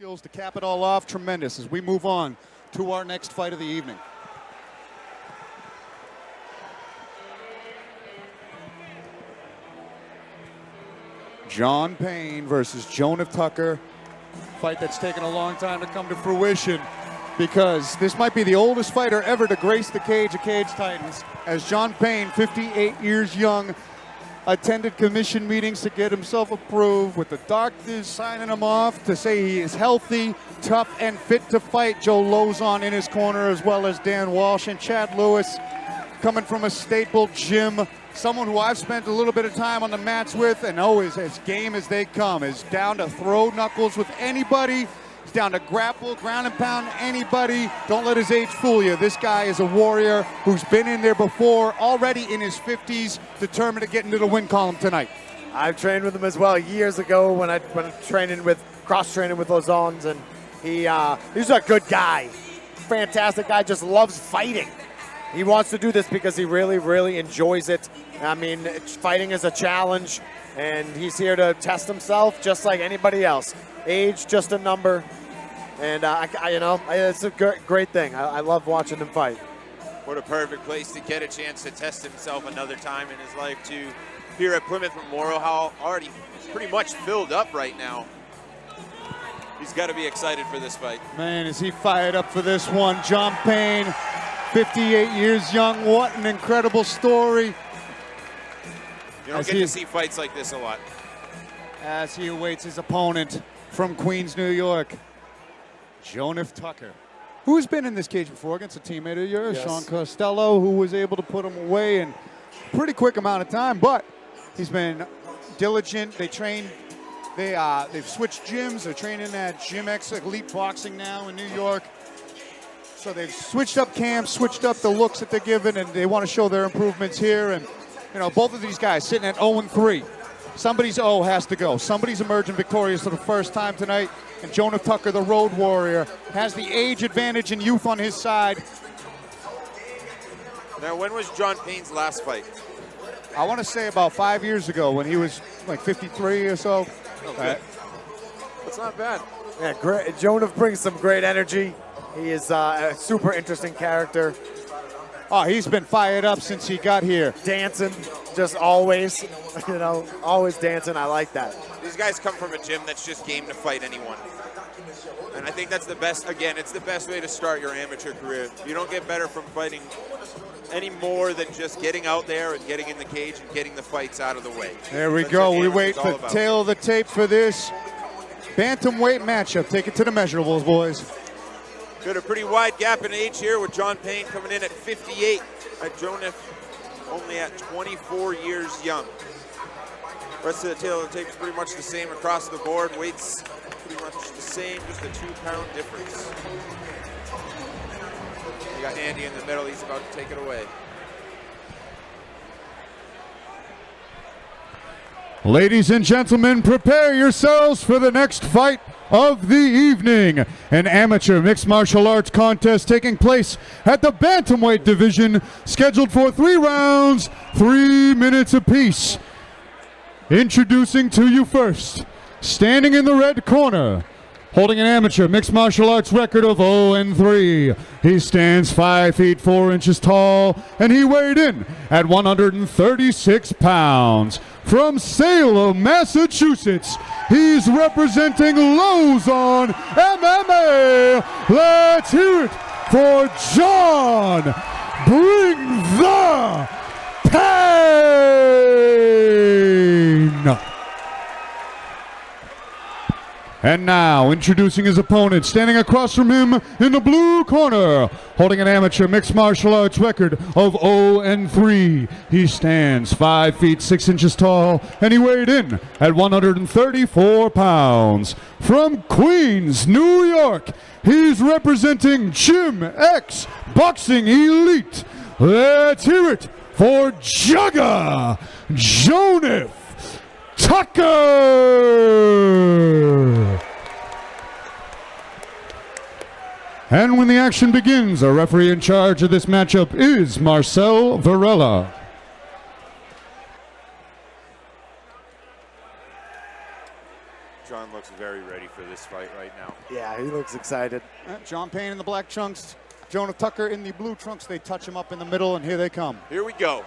skills to cap it all off, tremendous as we move on to our next fight of the evening. John Payne versus Jonif Tucker. Fight that's taken a long time to come to fruition because this might be the oldest fighter ever to grace the cage of Cage Titans, as John Payne, 58 years young, attended commission meetings to get himself approved, with the doctors signing him off to say he is healthy, tough, and fit to fight. Joe Lozon in his corner, as well as Dan Walsh and Chad Lewis, coming from a staple gym. Someone who I've spent a little bit of time on the mats with, and always as game as they come, is down to throw knuckles with anybody. He's down to grapple, ground and pound anybody. Don't let his age fool you. This guy is a warrior who's been in there before, already in his 50s, determined to get into the win column tonight. I've trained with him as well years ago when I training with cross-training with Lozons, and he's a good guy, fantastic guy, just loves fighting. He wants to do this because he really, really enjoys it. I mean, fighting is a challenge, and he's here to test himself just like anybody else. Age, just a number, and it's a great thing. I love watching him fight. What a perfect place to get a chance to test himself another time in his life, too. Here at Plymouth Memorial Hall, already pretty much filled up right now. He's got to be excited for this fight. Man, is he fired up for this one. John Payne, 58 years young. What an incredible story. You don't get to see fights like this a lot. As he awaits his opponent from Queens, New York, Jonif Tucker, who's been in this cage before against a teammate of yours, yes. Sean Costello, who was able to put him away in a pretty quick amount of time, but he's been diligent. They train, they've switched gyms. They're training at Gym X Elite Boxing now in New York. So they've switched up camps, switched up the looks that they're given, and they want to show their improvements here. And, you know, both of these guys sitting at 0-3. Somebody's O has to go. Somebody's emerging victorious for the first time tonight. And Jonif Tucker, the road warrior, has the age advantage and youth on his side. Now, when was John Payne's last fight? I want to say about 5 years ago, when he was like 53 or so. Okay. That's not bad. Yeah, great. Jonif brings some great energy. He is a super interesting character. Oh, he's been fired up since he got here. Dancing, just always, always dancing. I like that. These guys come from a gym that's just game to fight anyone. And I think that's the best, again, it's the best way to start your amateur career. You don't get better from fighting any more than just getting out there and getting in the cage and getting the fights out of the way. There we go. We wait for tail of the tape for this bantamweight matchup. Take it to the measurables, boys. Got a pretty wide gap in age here with John Payne coming in at 58. Jonif only at 24 years young. Rest of the tail of the tape is pretty much the same across the board. Weight's pretty much the same, just a 2-pound difference. You got Andy in the middle. He's about to take it away. Ladies and gentlemen, prepare yourselves for the next fight of the evening. An amateur mixed martial arts contest taking place at the bantamweight division, scheduled for 3 rounds, 3 minutes apiece. Introducing to you first, standing in the red corner, holding an amateur mixed martial arts record of 0-3. He stands 5 feet 4 inches tall, and he weighed in at 136 pounds. From Salem, Massachusetts, he's representing Lozon MMA. Let's hear it for John. Bring the pain. And now, introducing his opponent, standing across from him in the blue corner, holding an amateur mixed martial arts record of 0-3. He stands 5 feet 6 inches tall, and he weighed in at 134 pounds. From Queens, New York, he's representing Gym X Boxing Elite. Let's hear it for Jugga Jonif Tucker. And when the action begins, our referee in charge of this matchup is Marcel Varela. John looks very ready for this fight right now. Yeah, he looks excited. John Payne in the black trunks, Jonif Tucker in the blue trunks. They touch him up in the middle, and here they come. Here we go.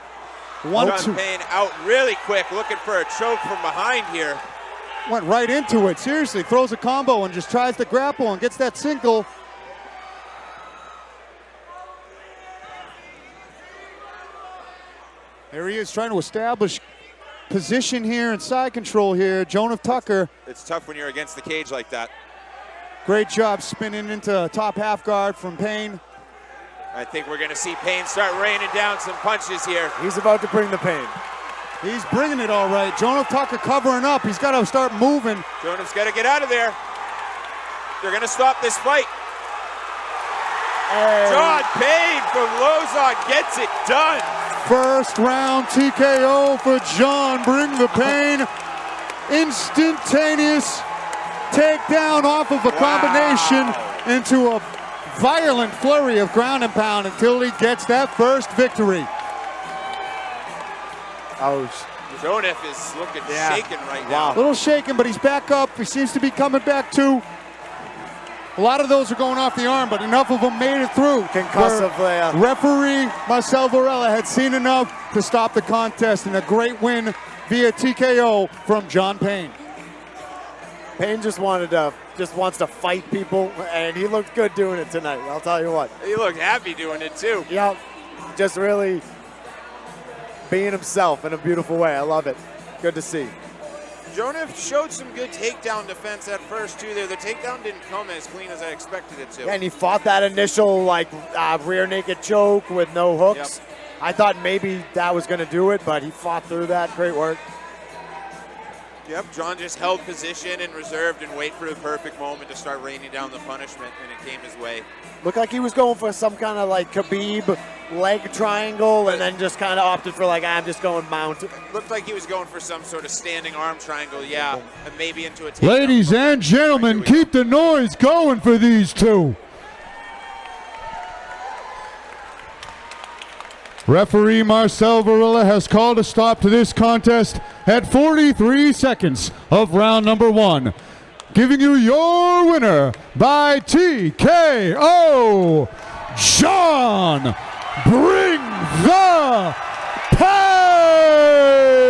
1, John 2. Payne out really quick, looking for a choke from behind here. Went right into it. Seriously, throws a combo and just tries to grapple and gets that single. There he is trying to establish position here and side control here. Jonif Tucker. It's tough when you're against the cage like that. Great job spinning into top half guard from Payne. I think we're going to see Payne start raining down some punches here. He's about to bring the pain. He's bringing it all right. Jonif Tucker covering up. He's got to start moving. Jonif's got to get out of there. They're going to stop this fight. Hey. John Payne from Lozon gets it done. First round TKO for John. Bring the pain. Instantaneous takedown off of a combination into a violent flurry of ground and pound until he gets that first victory. Oh, Jonif is looking shaken right A now. little shaken, but he's back up. He seems to be coming back too. A lot of those are going off the arm, but enough of them made it through. Concussive there. Referee Marcel Varela had seen enough to stop the contest, and a great win via TKO from John Payne. Payne just wants to fight people, and he looked good doing it tonight. I'll tell you what. He looked happy doing it too. Yep, just really being himself in a beautiful way. I love it. Good to see. Jonif showed some good takedown defense at first too there. The takedown didn't come as clean as I expected it to. Yeah, and he fought that initial rear naked choke with no hooks. Yep. I thought maybe that was going to do it, but he fought through that. Great work. Yep, John just held position and reserved and wait for the perfect moment to start raining down the punishment, and it came his way. Looked like he was going for some kind of Khabib leg triangle, and then just kind of opted for I'm just going mount. Looked like he was going for some sort of standing arm triangle, yeah, and maybe into a takedown. Ladies and gentlemen, keep the noise going for these two. Referee Marcel Varela has called a stop to this contest at 43 seconds of round number 1. Giving you your winner by TKO, John Bring the Pain!